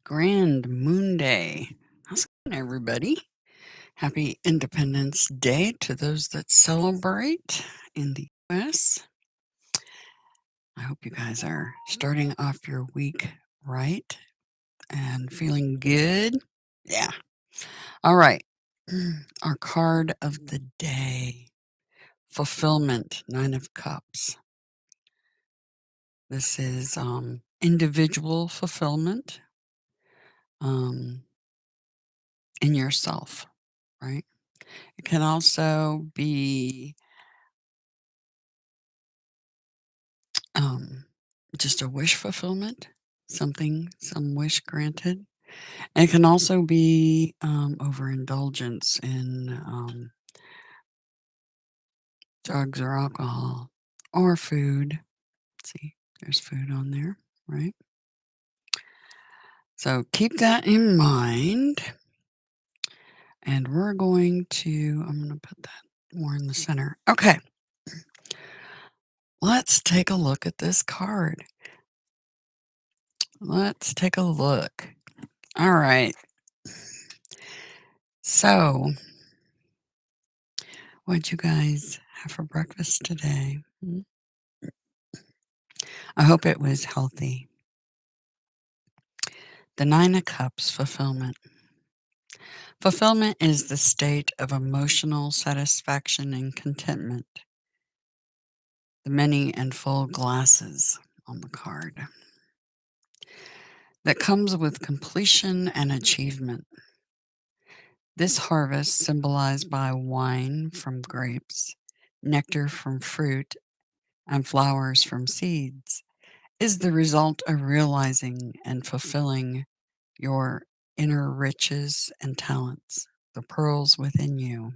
Grand Moon Day. How's it going, everybody? Happy Independence Day to those that celebrate in the US. I hope you guys are starting off your week right and feeling good. Yeah. All right. Our card of the day, fulfillment, 9 of Cups. This is individual fulfillment um, in yourself, right? It can also be um, just a wish fulfillment, some wish granted. And it can also be overindulgence in drugs or alcohol or food. See, there's food on there, right? So keep that in mind. And I'm going to put that more in the center. Okay. Let's take a look at this card. Let's take a look. All right. So, what'd you guys have for breakfast today? I hope it was healthy. The 9 of Cups, fulfillment. Fulfillment is the state of emotional satisfaction and contentment. The many and full glasses on the card. That comes with completion and achievement. This harvest, symbolized by wine from grapes, nectar from fruit, and flowers from seeds, is the result of realizing and fulfilling your inner riches and talents, the pearls within you.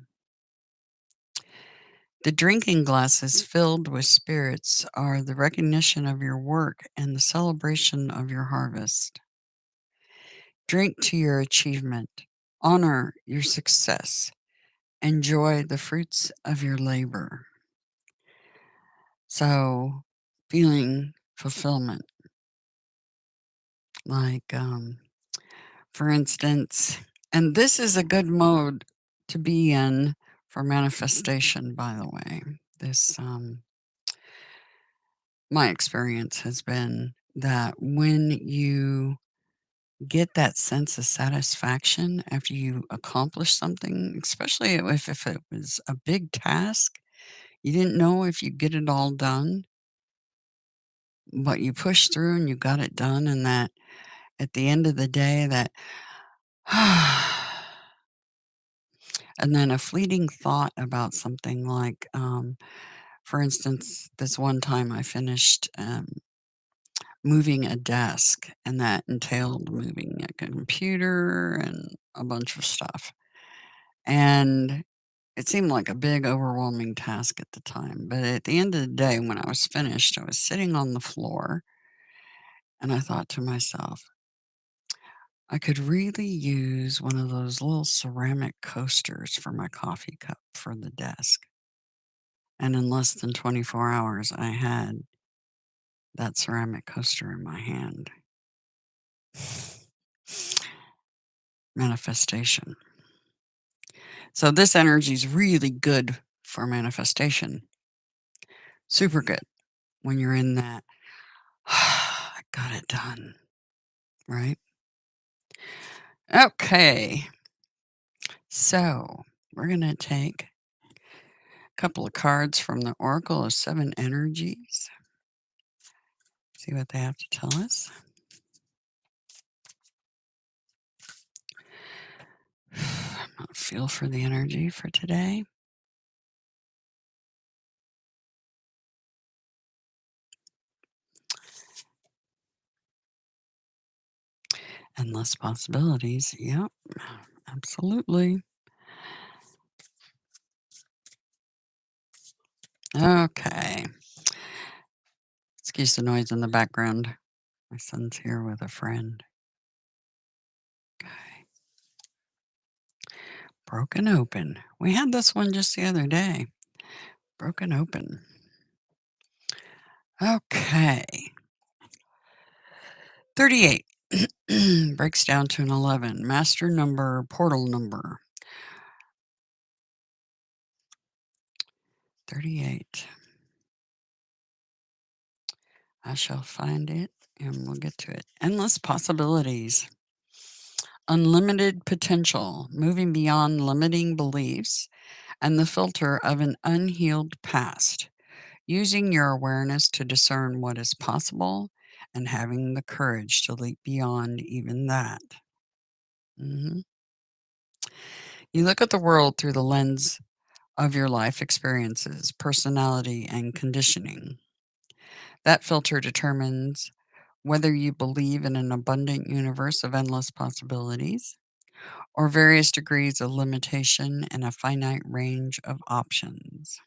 The drinking glasses filled with spirits are the recognition of your work and the celebration of your harvest. Drink to your achievement, honor your success, enjoy the fruits of your labor. So, feeling fulfillment, like for instance, and this is a good mode to be in for manifestation, by the way. This, my experience has been that when you get that sense of satisfaction after you accomplish something, especially if it was a big task, you didn't know if you get it all done, but you pushed through and you got it done, and that at the end of the day, that and then a fleeting thought about something like, for instance, this one time I finished moving a desk, and that entailed moving a computer and a bunch of stuff. And it seemed like a big, overwhelming task at the time. But at the end of the day, when I was finished, I was sitting on the floor and I thought to myself, I could really use one of those little ceramic coasters for my coffee cup for the desk. And in less than 24 hours, I had that ceramic coaster in my hand. Manifestation. So, this energy is really good for manifestation. Super good when you're in that, I got it done, right? Okay. So, we're going to take a couple of cards from the Oracle of 7 Energies. See what they have to tell us. Feel for the energy for today. Endless possibilities. Yep, absolutely. Okay. Excuse the noise in the background. My son's here with a friend. Okay. Broken open. We had this one just the other day. Broken open. Okay. 38. breaks down to an 11. Master number, portal number 38. I shall find it and we'll get to it. Endless possibilities, unlimited potential, moving beyond limiting beliefs and the filter of an unhealed past, using your awareness to discern what is possible and having the courage to leap beyond even that. Mhm. You look at the world through the lens of your life experiences, personality, and conditioning. That filter determines whether you believe in an abundant universe of endless possibilities or various degrees of limitation and a finite range of options.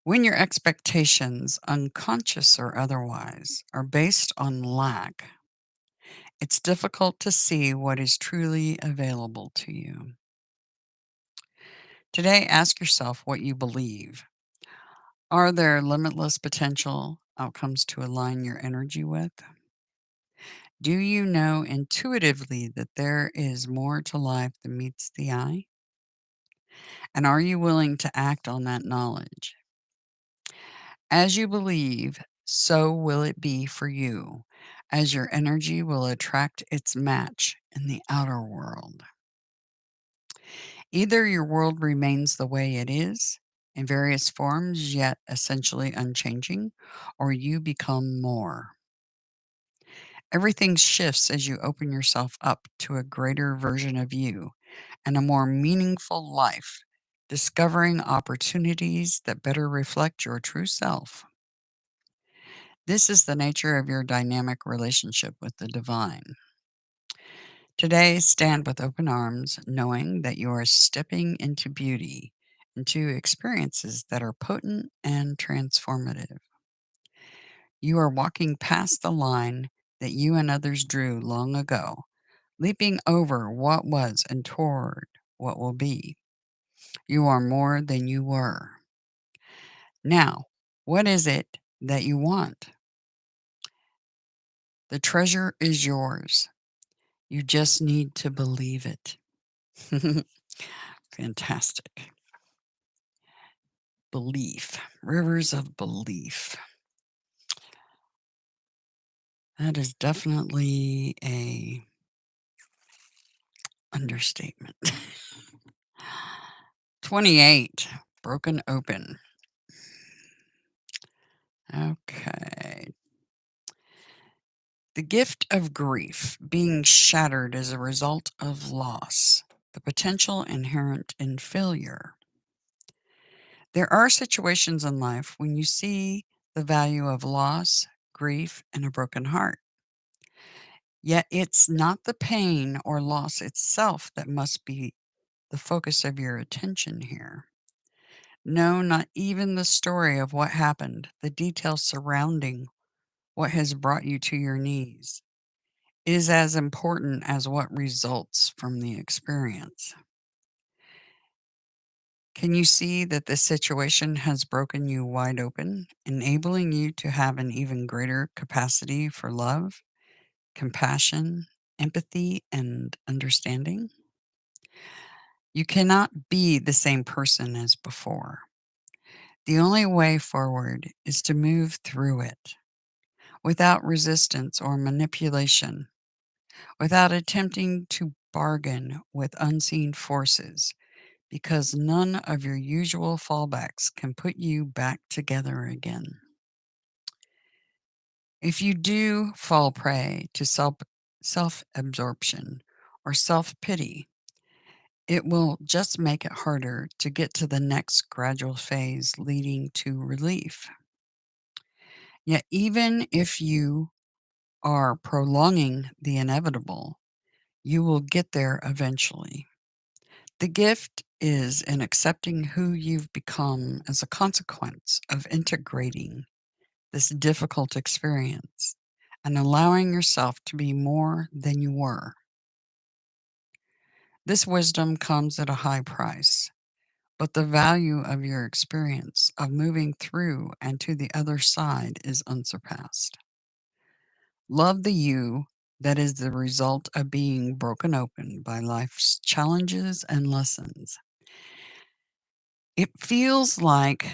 When your expectations, unconscious or otherwise, are based on lack, it's difficult to see what is truly available to you. Today, ask yourself what you believe. Are there limitless potential outcomes to align your energy with? Do you know intuitively that there is more to life than meets the eye? And are you willing to act on that knowledge? As you believe, so will it be for you, as your energy will attract its match in the outer world. Either your world remains the way it is, in various forms yet essentially unchanging, or you become more. Everything shifts as you open yourself up to a greater version of you and a more meaningful life, discovering opportunities that better reflect your true self. This is the nature of your dynamic relationship with the divine. Today, stand with open arms, knowing that you are stepping into beauty, into experiences that are potent and transformative. You are walking past the line that you and others drew long ago, leaping over what was and toward what will be. You are more than you were. Now, what is it that you want? The treasure is yours. You just need to believe it. Fantastic. Belief. Rivers of belief. That is definitely a understatement. 28. Broken open. Okay. The gift of grief, being shattered as a result of loss, the potential inherent in failure. There are situations in life when you see the value of loss, grief, and a broken heart. Yet it's not the pain or loss itself that must be the focus of your attention here. No, not even the story of what happened, the details surrounding what has brought you to your knees is as important as what results from the experience. Can you see that this situation has broken you wide open, enabling you to have an even greater capacity for love, compassion, empathy, and understanding? You cannot be the same person as before. The only way forward is to move through it without resistance or manipulation, without attempting to bargain with unseen forces, because none of your usual fallbacks can put you back together again. If you do fall prey to self absorption or self pity, it will just make it harder to get to the next gradual phase leading to relief. Yet, even if you are prolonging the inevitable, you will get there eventually. The gift is in accepting who you've become as a consequence of integrating this difficult experience and allowing yourself to be more than you were. This wisdom comes at a high price, but the value of your experience of moving through and to the other side is unsurpassed. Love the you that is the result of being broken open by life's challenges and lessons. It feels like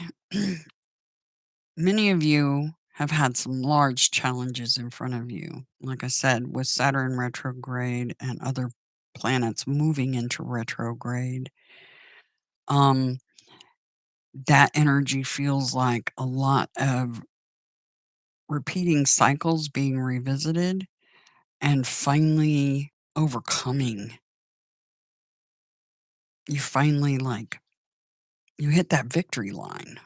many of you have had some large challenges in front of you. Like I said, with Saturn retrograde and other planets moving into retrograde, um, that energy feels like a lot of repeating cycles being revisited and finally overcoming. You finally you hit that victory line.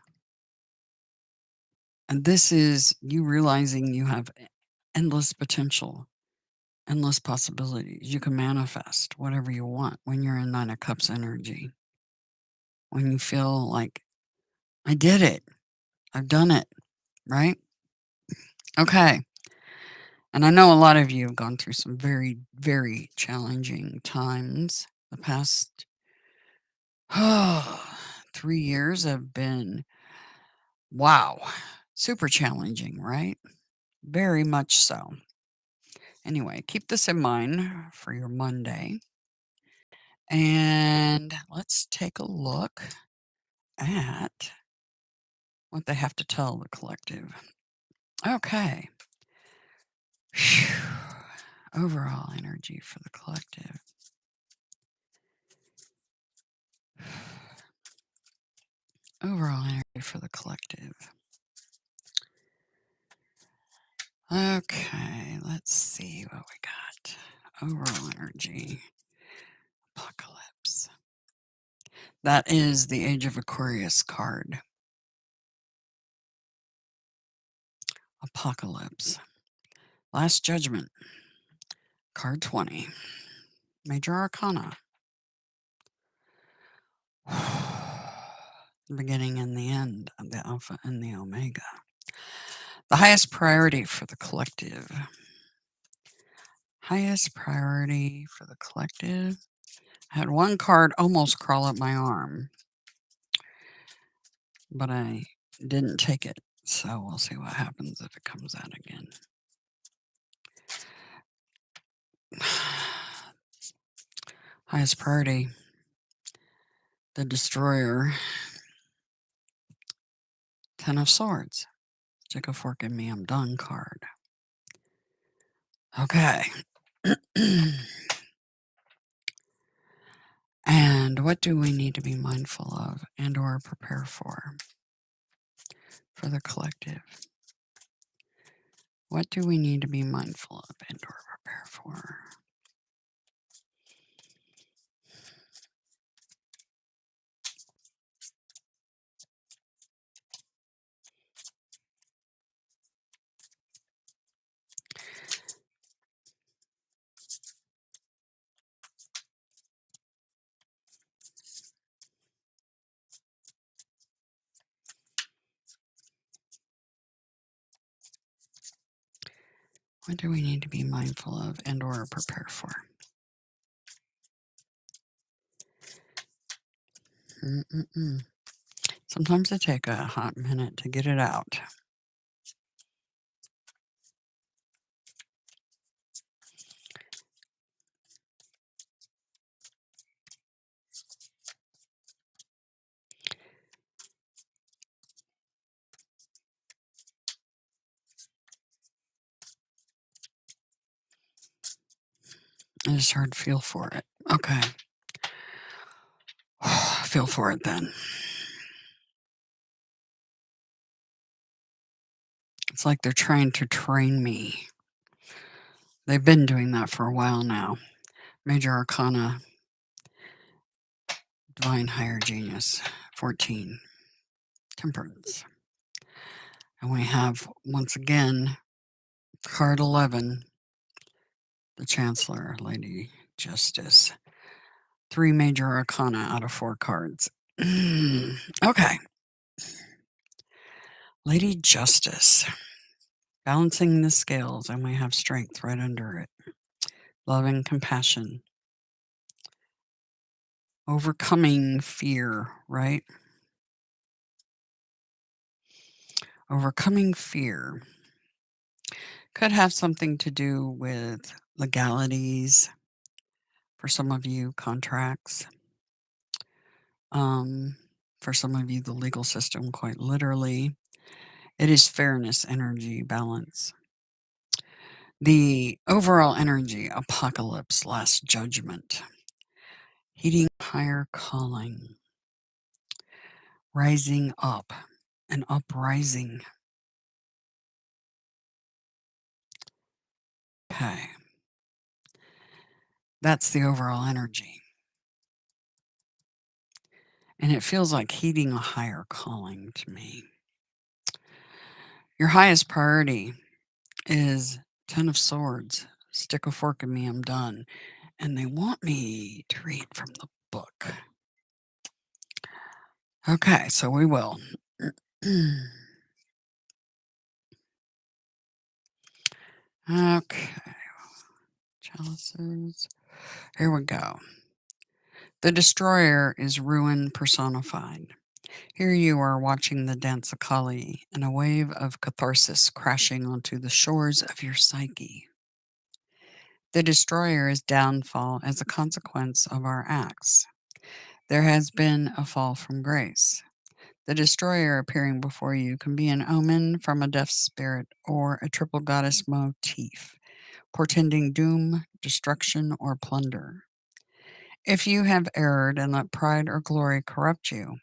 And this is you realizing you have endless potential, endless possibilities. You can manifest whatever you want when you're in Nine of Cups energy. When you feel like, I did it, I've done it, right? Okay. And I know a lot of you have gone through some very, very challenging times. The past 3 years have been, wow, super challenging, right? Very much so. Anyway, keep this in mind for your Monday. And let's take a look at what they have to tell the collective. Okay. Phew. Overall energy for the collective. Overall energy for the collective. Okay, let's see what we got. Overall energy. Apocalypse. That is the Age of Aquarius card. Apocalypse. Last Judgment. Card 20. Major Arcana. The beginning and the end of the Alpha and the Omega. The highest priority for the collective. Highest priority for the collective. I had one card almost crawl up my arm, but I didn't take it. So we'll see what happens if it comes out again. Highest priority. The Destroyer. 10 of Swords. Stick a fork in me, I'm done card. Okay. And what do we need to be mindful of and or prepare for the collective? What do we need to be mindful of and or prepare for? What do we need to be mindful of and or prepare for? Sometimes it takes a hot minute to get it out. I just hard feel for it. Okay. Feel for it then. It's like they're trying to train me. They've been doing that for a while now. Major Arcana, Divine Higher Genius, 14, Temperance. And we have, once again, card 11, the Chancellor, Lady Justice. 3 Major Arcana out of 4 cards. Okay. Lady Justice. Balancing the scales, and we have strength right under it. Love and compassion. Overcoming fear, right? Overcoming fear. Could have something to do with legalities, for some of you, contracts. Um, for some of you, the legal system, quite literally. It is fairness, energy, balance. The overall energy, apocalypse, last judgment, heating, higher calling, rising up, an uprising. Okay, that's the overall energy. And it feels like heeding a higher calling to me. Your highest priority is Ten of Swords. Stick a fork in me, I'm done. And they want me to read from the book. Okay, so we will. Okay, chalices. Here we go. The destroyer is ruin personified. Here you are watching the dance of Kali and a wave of catharsis crashing onto the shores of your psyche. The destroyer is downfall as a consequence of our acts. There has been a fall from grace. The destroyer appearing before you can be an omen from a death spirit or a triple goddess motif, portending doom, destruction, or plunder. If you have erred and let pride or glory corrupt you,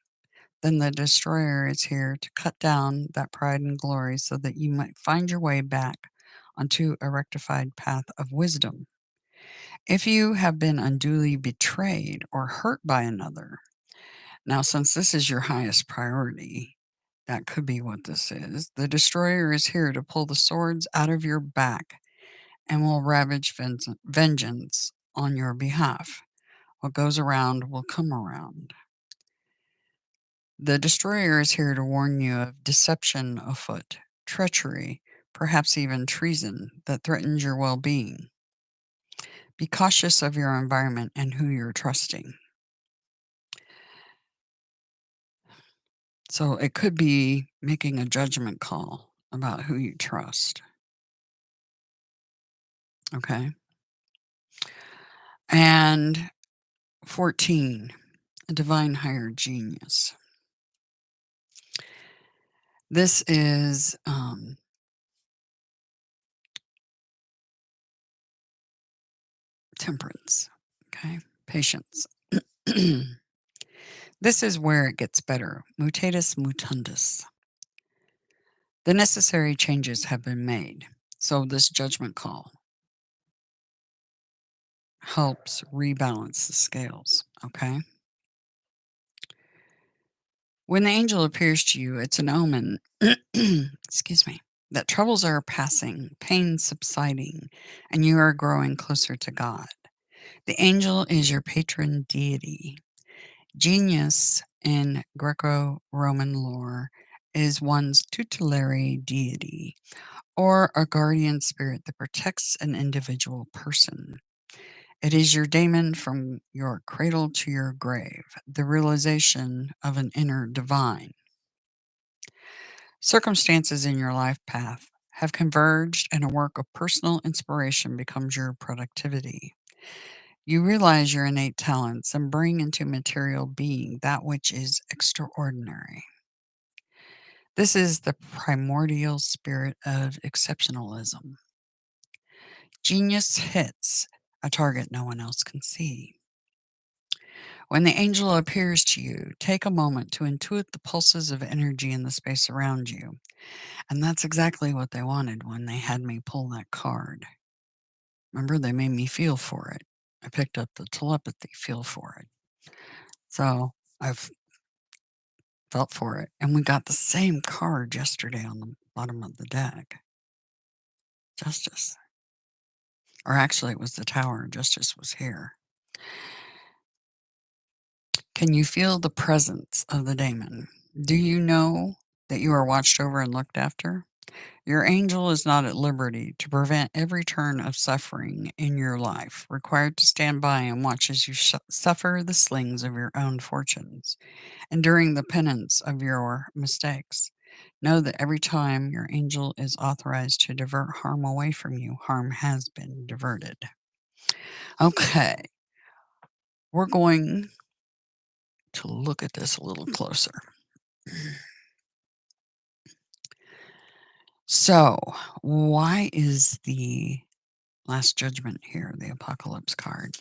then the destroyer is here to cut down that pride and glory so that you might find your way back onto a rectified path of wisdom. If you have been unduly betrayed or hurt by another, now since this is your highest priority, that could be what this is. The destroyer is here to pull the swords out of your back and will ravage vengeance on your behalf. What goes around will come around. The destroyer is here to warn you of deception afoot, treachery, perhaps even treason that threatens your well being. Be cautious of your environment and who you're trusting. So it could be making a judgment call about who you trust. Okay. And 14, a divine higher genius. This is temperance. Okay. Patience. This is where it gets better. Mutatis mutandis. The necessary changes have been made. So this judgment call helps rebalance the scales. Okay. When the angel appears to you, it's an omen, excuse me, that troubles are passing, pain subsiding, and you are growing closer to God. The angel is your patron deity. Genius in Greco Roman lore is one's tutelary deity, or a guardian spirit that protects an individual person. It is your daemon from your cradle to your grave, the realization of an inner divine. Circumstances in your life path have converged, and a work of personal inspiration becomes your productivity. You realize your innate talents and bring into material being that which is extraordinary. This is the primordial spirit of exceptionalism. Genius hits a target no one else can see. When the angel appears to you, take a moment to intuit the pulses of energy in the space around you. And that's exactly what they wanted when they had me pull that card. Remember, they made me feel for it. I picked up the telepathy, feel for it. So I've felt for it. And we got the same card yesterday on the bottom of the deck. Justice. Or actually, it was the tower. Justice was here. Can you feel the presence of the daemon? Do you know that you are watched over and looked after? Your angel is not at liberty to prevent every turn of suffering in your life, required to stand by and watch as you suffer the slings of your own fortunes, enduring the penance of your mistakes. Know that every time your angel is authorized to divert harm away from you, harm has been diverted. Okay, we're going to look at this a little closer. So, why is the Last Judgment here, the Apocalypse card?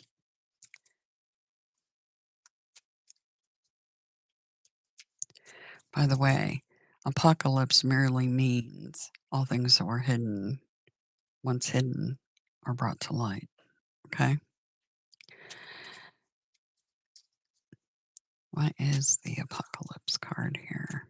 By the way, apocalypse merely means all things that were hidden, once hidden, are brought to light. Okay? What is the Apocalypse card here?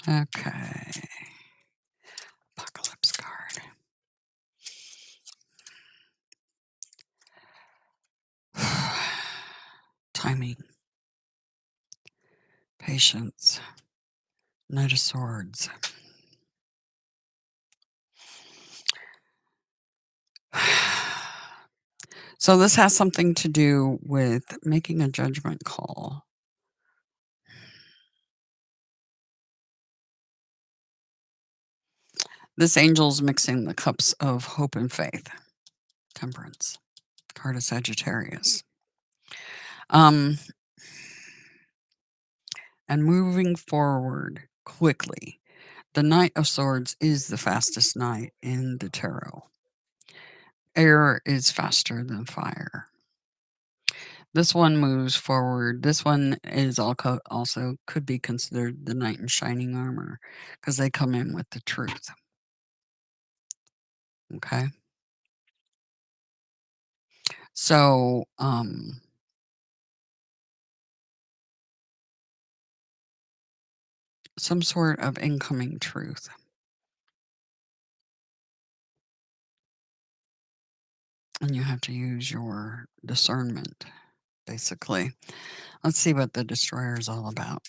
Okay. Apocalypse card. Timing. Patience. Knight of Swords. So this has something to do with making a judgment call. This angel's mixing the cups of hope and faith. Temperance. Card of Sagittarius. And moving forward quickly. The Knight of Swords is the fastest knight in the tarot. Air is faster than fire. This one moves forward. This one is also could be considered the knight in shining armor because they come in with the truth. Okay. So, some sort of incoming truth. And you have to use your discernment, basically. Let's see what the destroyer is all about.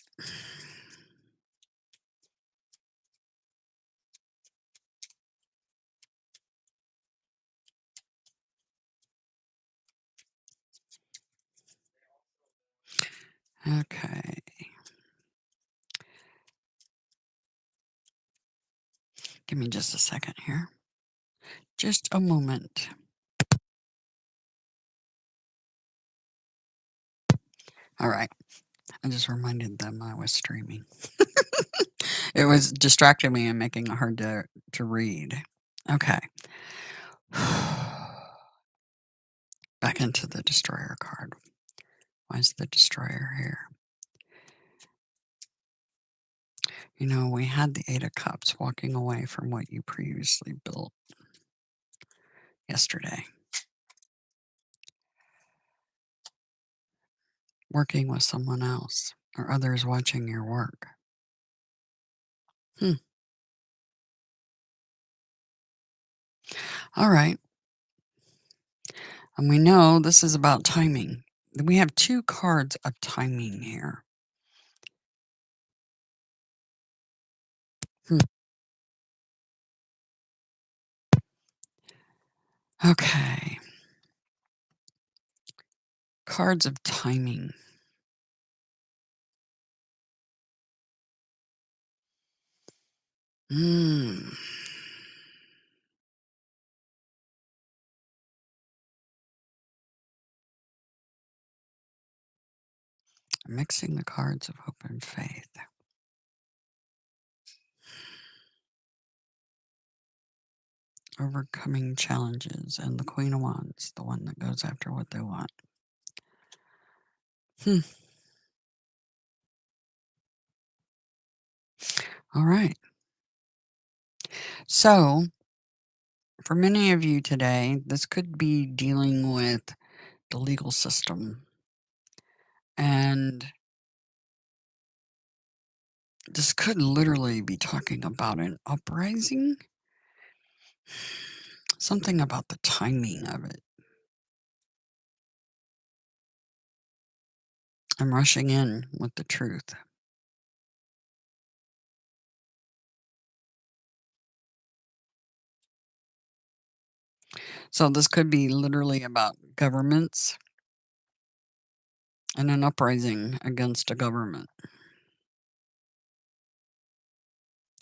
Okay. Give me just a second here. Just a moment. All right. I just reminded them I was streaming. It was distracting me and making it hard to read. Okay. Back into the destroyer card. Why is the destroyer here? You know, we had the Eight of Cups walking away from what you previously built yesterday. Working with someone else or others watching your work. All right. And we know this is about timing. We have two cards of timing here. Hmm. Okay. Cards of timing. Hmm. Mixing the cards of hope and faith. Overcoming challenges and the Queen of Wands, the one that goes after what they want. All right. So, for many of you today, this could be dealing with the legal system. And this could literally be talking about an uprising. Something about the timing of it. I'm rushing in with the truth. So this could be literally about governments and an uprising against a government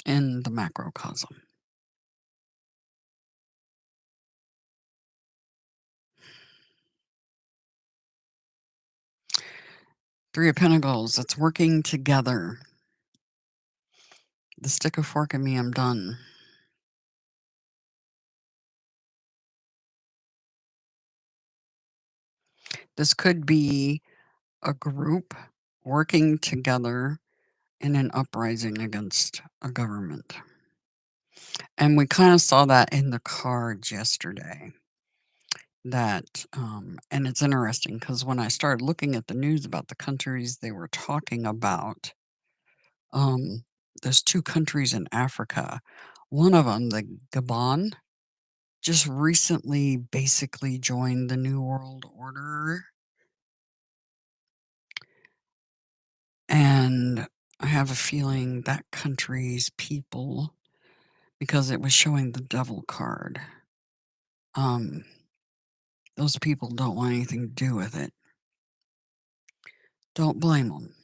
in the macrocosm. Three of Pentacles, it's working together. The stick a fork in me, I'm done. This could be a group working together in an uprising against a government. And we kind of saw that in the cards yesterday. That, and it's interesting because when I started looking at the news about the countries they were talking about, um, there's two countries in Africa. One of them, the Gabon, just recently basically joined the New World Order. And I have a feeling that country's people, because it was showing the devil card, um, those people don't want anything to do with it. Don't blame them.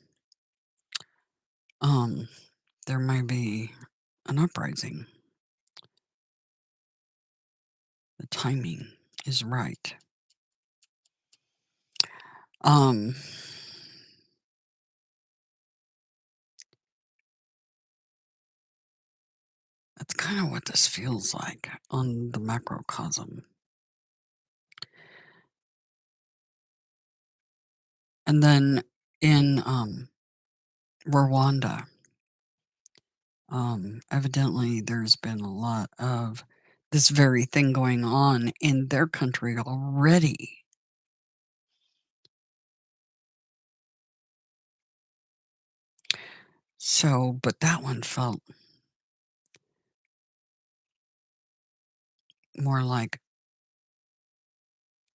There may be an uprising. The timing is right. Um, that's kind of what this feels like on the macrocosm. And then in Rwanda, evidently there's been a lot of this very thing going on in their country already. So, but that one felt more like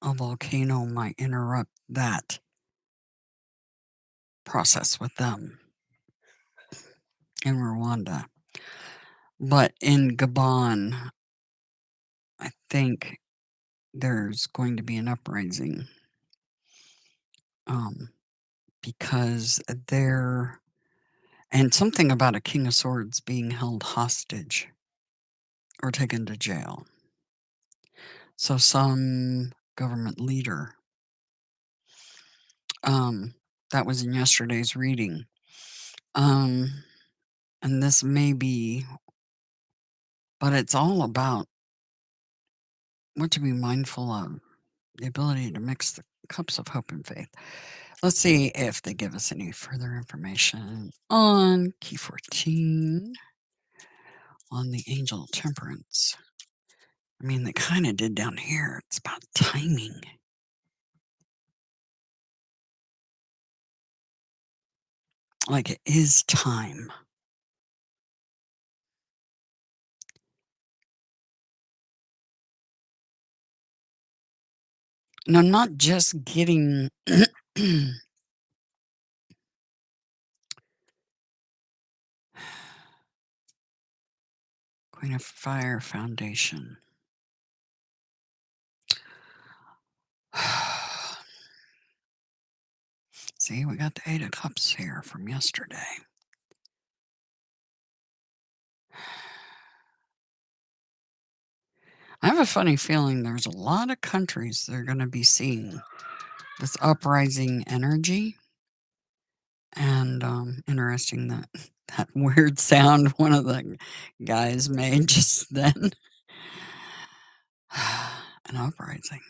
a volcano might interrupt that process with them in Rwanda. But in Gabon, I think there's going to be an uprising, um, because they're and something about a King of Swords being held hostage or taken to jail. So some government leader, um, that was in yesterday's reading. Um, and this may be, but it's all about what to be mindful of, the ability to mix the cups of hope and faith. Let's see if they give us any further information on key 14 on the angel temperance. I mean, they kind of did down here. It's about timing. Like it is time. No, not just getting Queen of Fire Foundation. See, we got the Eight of Cups here from yesterday. I have a funny feeling there's a lot of countries that are going to be seeing this uprising energy. And interesting that that weird sound one of the guys made just then. An uprising.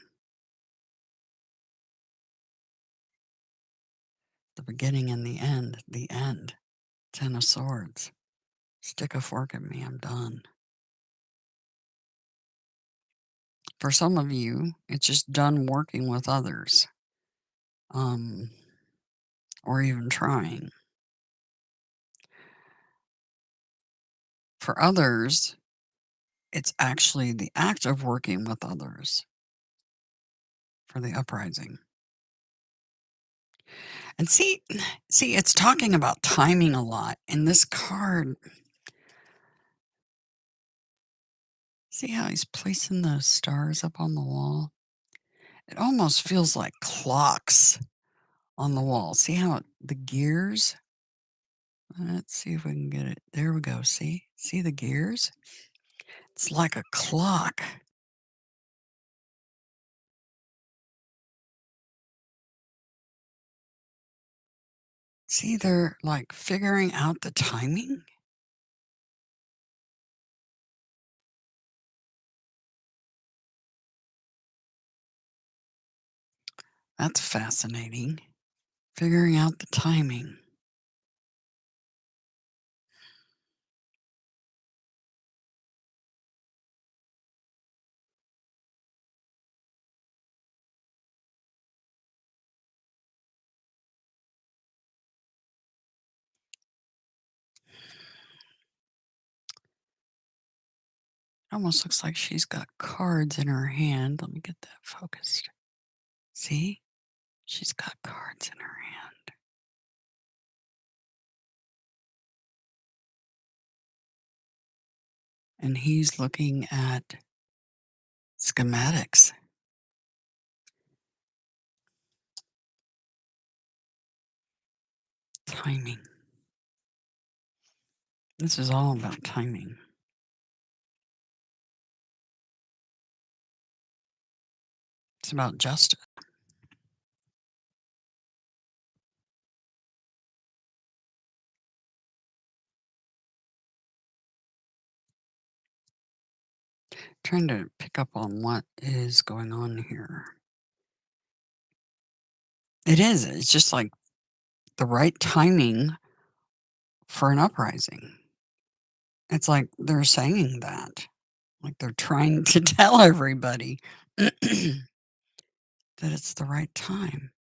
The beginning and the end. The end. Ten of Swords. Stick a fork in me, I'm done. For some of you, it's just done working with others. Or even trying. For others, it's actually the act of working with others for the uprising. And see, it's talking about timing a lot. In this card, See how he's placing those stars up on the wall? It almost feels like clocks on the wall. See how the gears? Let's see if we can get it. There we go. See? See the gears? It's like a clock. See, they're like figuring out the timing. That's fascinating. Figuring out the timing. It almost looks like she's got cards in her hand. Let me get that focused. See? She's got cards in her hand. And he's looking at schematics. Timing. This is all about timing. It's about justice. Trying to pick up on what is going on here. It is. It's just like the right timing for an uprising. It's like they're saying that. Like they're trying to tell everybody that it's the right time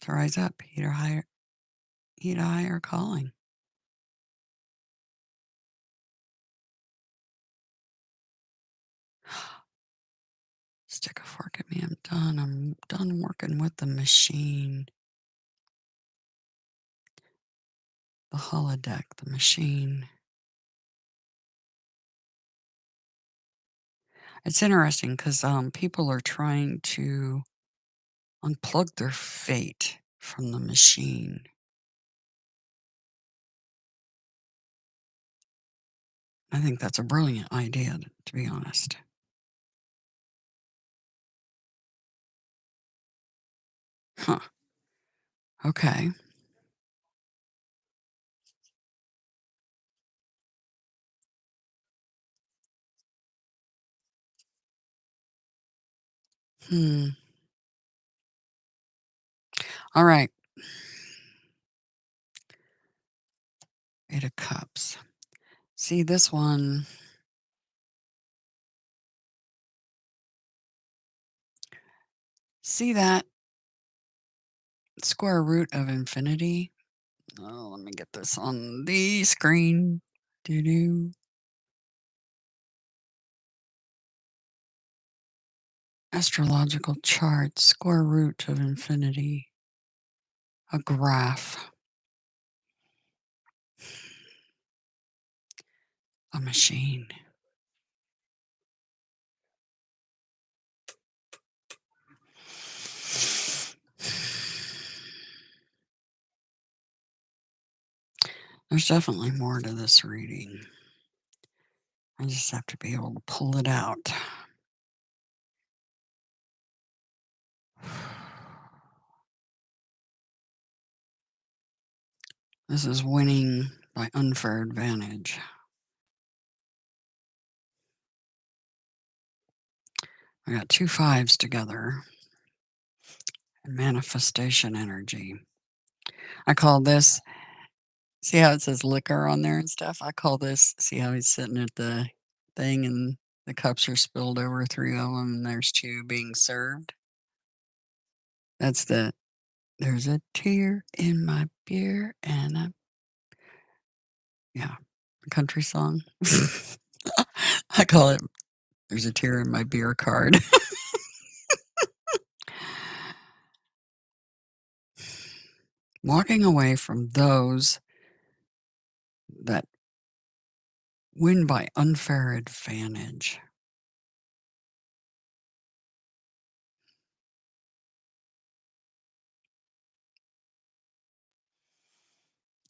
to rise up. Heat a higher calling. Stick a fork at me. I'm done. I'm done working with the machine. The holodeck, the machine. It's interesting because people are trying to unplug their fate from the machine. I think that's a brilliant idea, to be honest. Huh. Okay. Hmm. All right. Eight of Cups. See this one. See that square root of infinity? Oh, let me get this on the screen. Doo doo. Astrological chart, square root of infinity. A graph. A machine. There's definitely more to this reading. I just have to be able to pull it out. This is winning by unfair advantage. I got two fives together. And manifestation energy. I call this, see how it says liquor on there and stuff? I call this, see how he's sitting at the thing and the cups are spilled over, three of them, and there's two being served. That's there's a tear in my beer and yeah, a country song. I call it, there's a tear in my beer card. Walking away from those that Win by unfair advantage.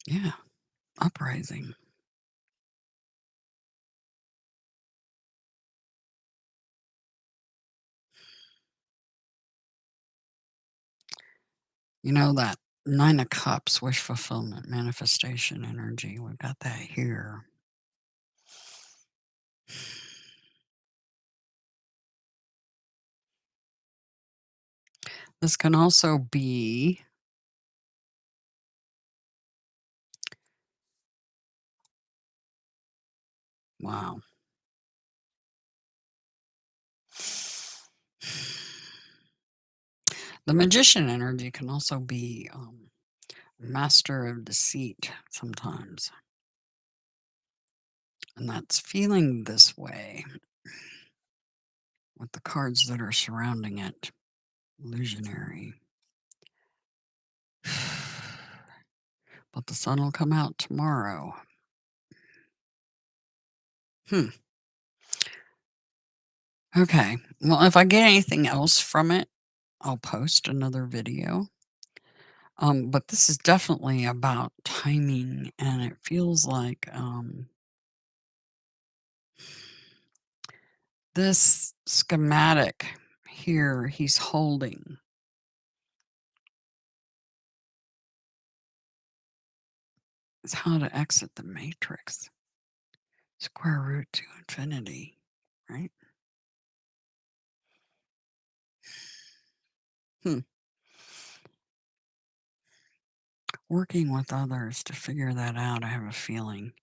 Yeah, uprising. You know that Nine of Cups, wish fulfillment, manifestation energy. We've got that here. This can also be wow. The magician energy can also be master of deceit sometimes. And that's feeling this way with the cards that are surrounding it. Illusionary. But the sun will come out tomorrow. Hmm. Okay. Well, if I get anything else from it, I'll post another video. But this is definitely about timing, and it feels like this schematic here he's holding is how to exit the matrix. Square root to infinity, right? Hmm. Working with others to figure that out, I have a feeling.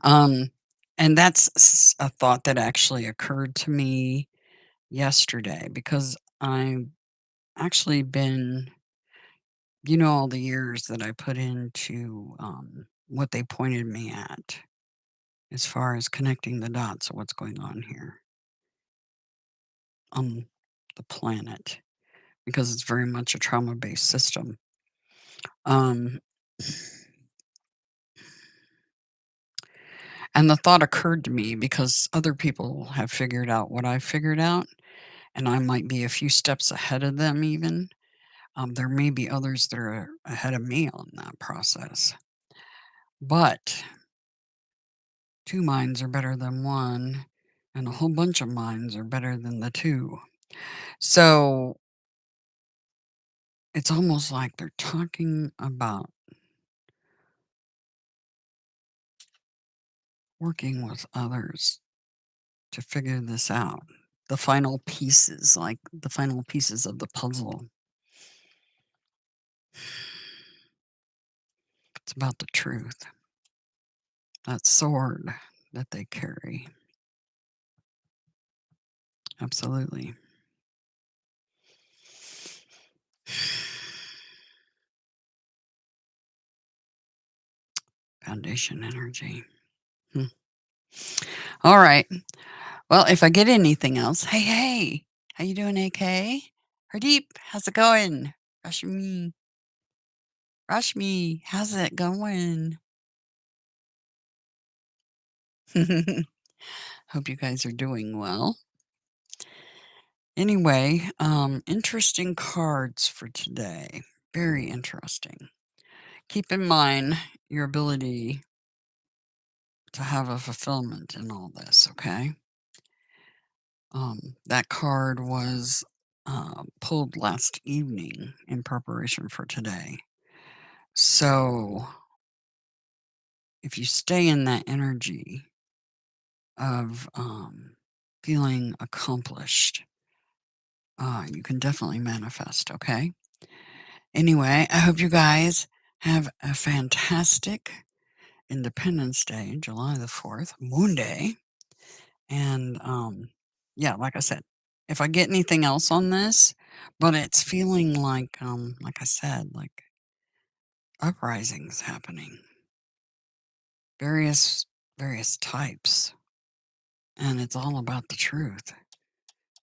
Um, and that's a thought that actually occurred to me yesterday because I've actually been, all the years that I put into what they pointed me at as far as connecting the dots of what's going on here on the planet because it's very much a trauma based system. Um, and the thought occurred to me because other people have figured out what I figured out, and I might be a few steps ahead of them, even. There may be others that are ahead of me on that process. But two minds are better than one, and a whole bunch of minds are better than the two. So it's almost like they're talking about working with others to figure this out. The final pieces, like the final pieces of the puzzle. It's about the truth. That sword that they carry. Absolutely. Foundation energy. Hmm. All right. Well, if I get anything else, hey, how you doing, AK? Hardeep, how's it going? Rashmi, Rashmi, how's it going? Hope you guys are doing well. Anyway, interesting cards for today. Very interesting. Keep in mind your ability to have a fulfillment in all this, okay? That card was pulled last evening in preparation for today. So if you stay in that energy of feeling accomplished, you can definitely manifest, okay? Anyway, I hope you guys have a fantastic Independence Day, July the 4th, Moon Day. And yeah, like I said, if I get anything else on this, but it's feeling like I said, like uprisings happening, various various types, and it's all about the truth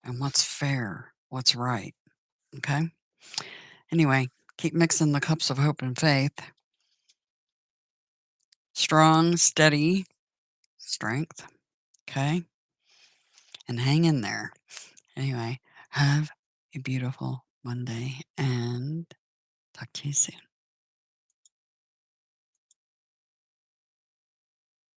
and what's fair, what's right. Okay. Anyway, keep mixing the cups of hope and faith. Strong, steady, strength, okay? And hang in there. Anyway, have a beautiful Monday and talk to you soon.